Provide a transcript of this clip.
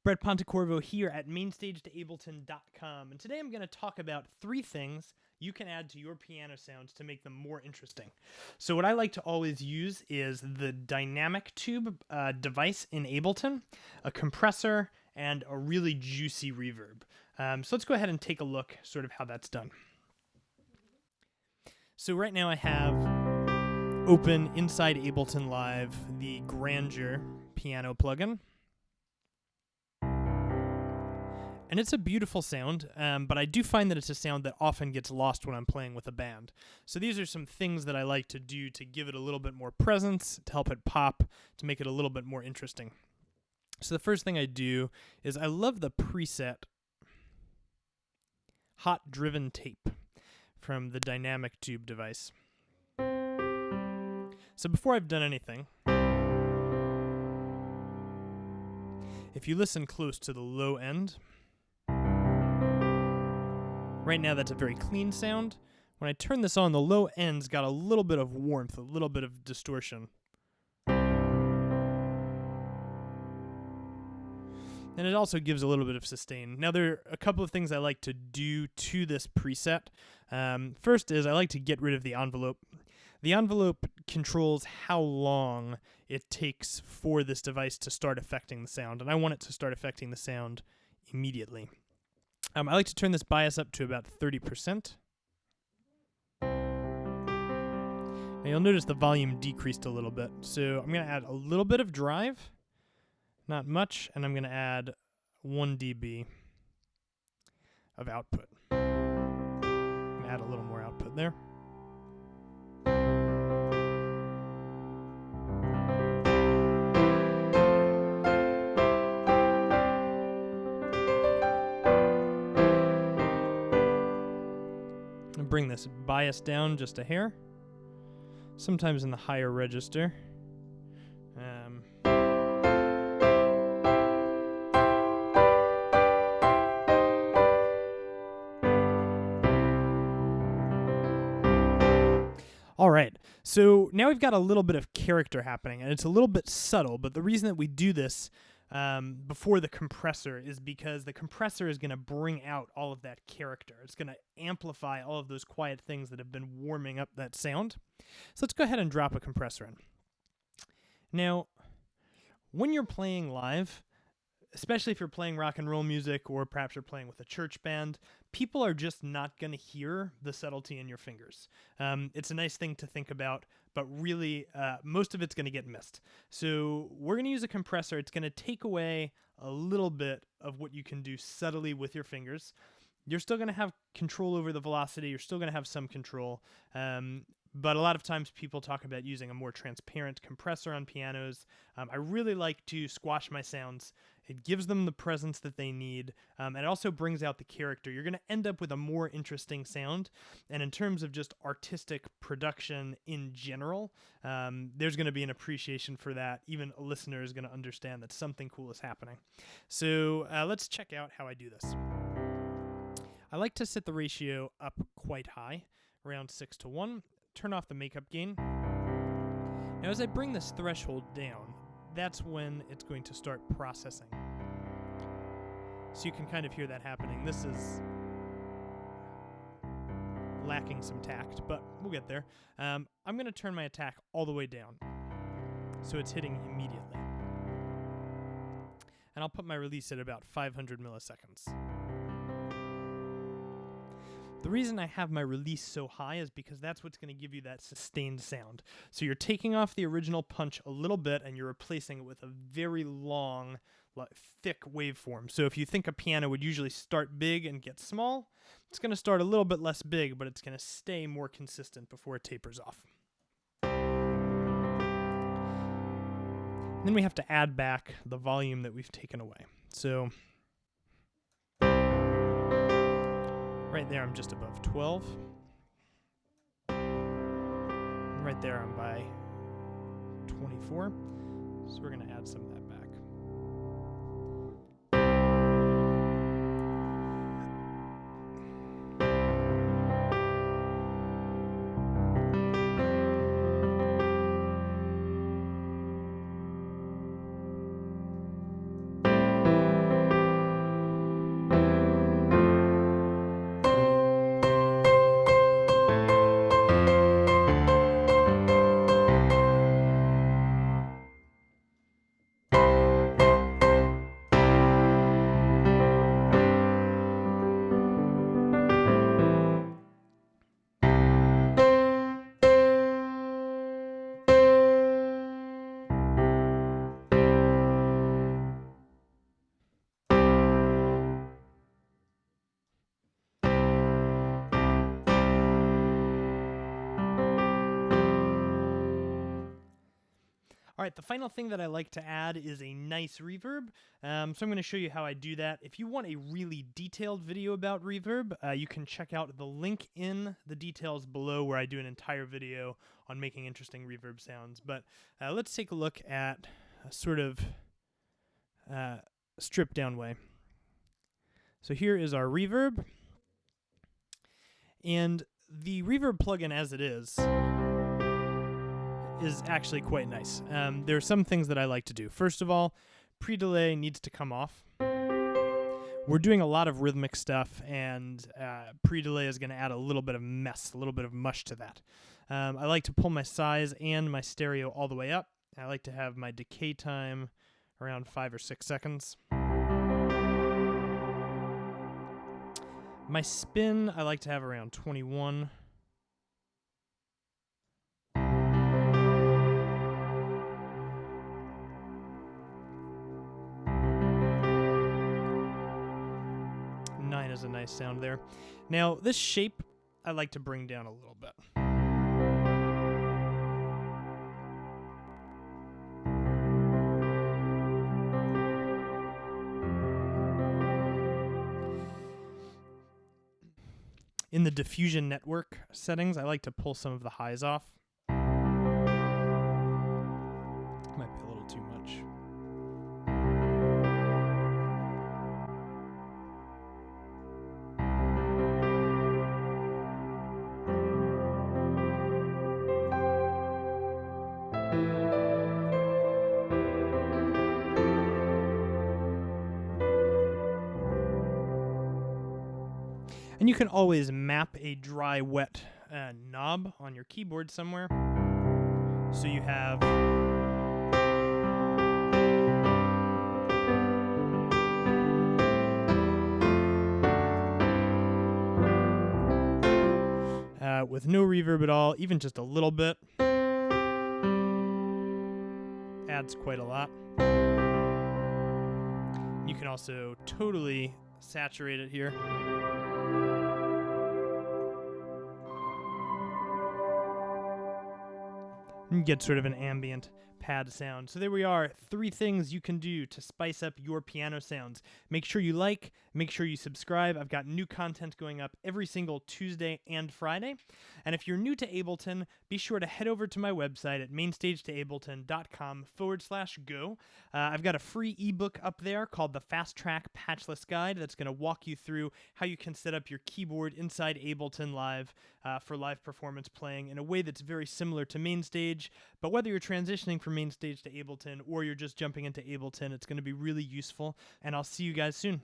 Brett Pontecorvo here at mainstagetoableton.com, and today I'm going to talk about 3 things you can add to your piano sounds to make them more interesting. So what I like to always use is the dynamic tube device in Ableton, a compressor, and a really juicy reverb. So let's go ahead and take a look sort of how that's done. So right now I have open inside Ableton Live the Grandeur piano plugin. And it's a beautiful sound, but I do find that it's a sound that often gets lost when I'm playing with a band. So these are some things that I like to do to give it a little bit more presence, to help it pop, to make it a little bit more interesting. So the first thing I do is I love the preset Hot Driven Tape from the dynamic tube device. So before I've done anything, if you listen close to the low end, right now that's a very clean sound. When I turn this on, the low end's got a little bit of warmth, a little bit of distortion. And it also gives a little bit of sustain. Now there are a couple of things I like to do to this preset. First is I like to get rid of the envelope. The envelope controls how long it takes for this device to start affecting the sound, and I want it to start affecting the sound immediately. I like to turn this bias up to about 30%. Now you'll notice the volume decreased a little bit, so I'm going to add a little bit of drive, not much, and I'm going to add 1 dB of output. I'm going to add a little more output there. Bring this bias down just a hair, sometimes in the higher register. All right, so now we've got a little bit of character happening, and it's a little bit subtle, but the reason that we do this before the compressor is because the compressor is going to bring out all of that character. It's going to amplify all of those quiet things that have been warming up that sound. So let's go ahead and drop a compressor in. Now, when you're playing live, especially if you're playing rock and roll music or perhaps you're playing with a church band, people are just not going to hear the subtlety in your fingers. It's a nice thing to think about, but really most of it's going to get missed. So we're going to use a compressor. It's going to take away a little bit of what you can do subtly with your fingers. You're still going to have control over the velocity. You're still going to have some control. But a lot of times people talk about using a more transparent compressor on pianos. I really like to squash my sounds. It gives them the presence that they need, and it also brings out the character. You're going to end up with a more interesting sound, and in terms of just artistic production in general, there's going to be an appreciation for that. Even a listener is going to understand that something cool is happening. So let's check out how I do this. I like to set the ratio up quite high, around 6:1. Turn off the makeup gain. Now as I bring this threshold down, that's when it's going to start processing. So you can kind of hear that happening. This is lacking some tact, but we'll get there. I'm going to turn my attack all the way down, so it's hitting immediately. And I'll put my release at about 500 milliseconds. The reason I have my release so high is because that's what's going to give you that sustained sound. So you're taking off the original punch a little bit and you're replacing it with a very long, thick waveform. So if you think a piano would usually start big and get small, it's going to start a little bit less big, but it's going to stay more consistent before it tapers off. And then we have to add back the volume that we've taken away. So right there, I'm just above 12. Right there, I'm by 24. So we're going to add some of that back. All right, the final thing that I like to add is a nice reverb. So I'm going to show you how I do that. If you want a really detailed video about reverb, you can check out the link in the details below where I do an entire video on making interesting reverb sounds. But let's take a look at a sort of stripped down way. So here is our reverb. And the reverb plugin as it is actually quite nice. There are some things that I like to do. First of all, pre-delay needs to come off. We're doing a lot of rhythmic stuff, and pre-delay is going to add a little bit of mess, a little bit of mush to that. I like to pull my size and my stereo all the way up. I like to have my decay time around 5 or 6 seconds. My spin, I like to have around 21. Is a nice sound there. Now, this shape I like to bring down a little bit. In the diffusion network settings, I like to pull some of the highs off. Might be a little too much. And you can always map a dry, wet knob on your keyboard somewhere. So you have with no reverb at all, even just a little bit, adds quite a lot. You can also totally saturate it here. And get sort of an ambient pad sound. So there we are, 3 things you can do to spice up your piano sounds. Make sure you like, make sure you subscribe. I've got new content going up every single Tuesday and Friday. And if you're new to Ableton, be sure to head over to my website at mainstagetoableton.com/go. I've got a free ebook up there called the Fast Track Patchlist Guide that's going to walk you through how you can set up your keyboard inside Ableton Live for live performance playing in a way that's very similar to Mainstage. But whether you're transitioning from Mainstage to Ableton or you're just jumping into Ableton, it's going to be really useful. And I'll see you guys soon.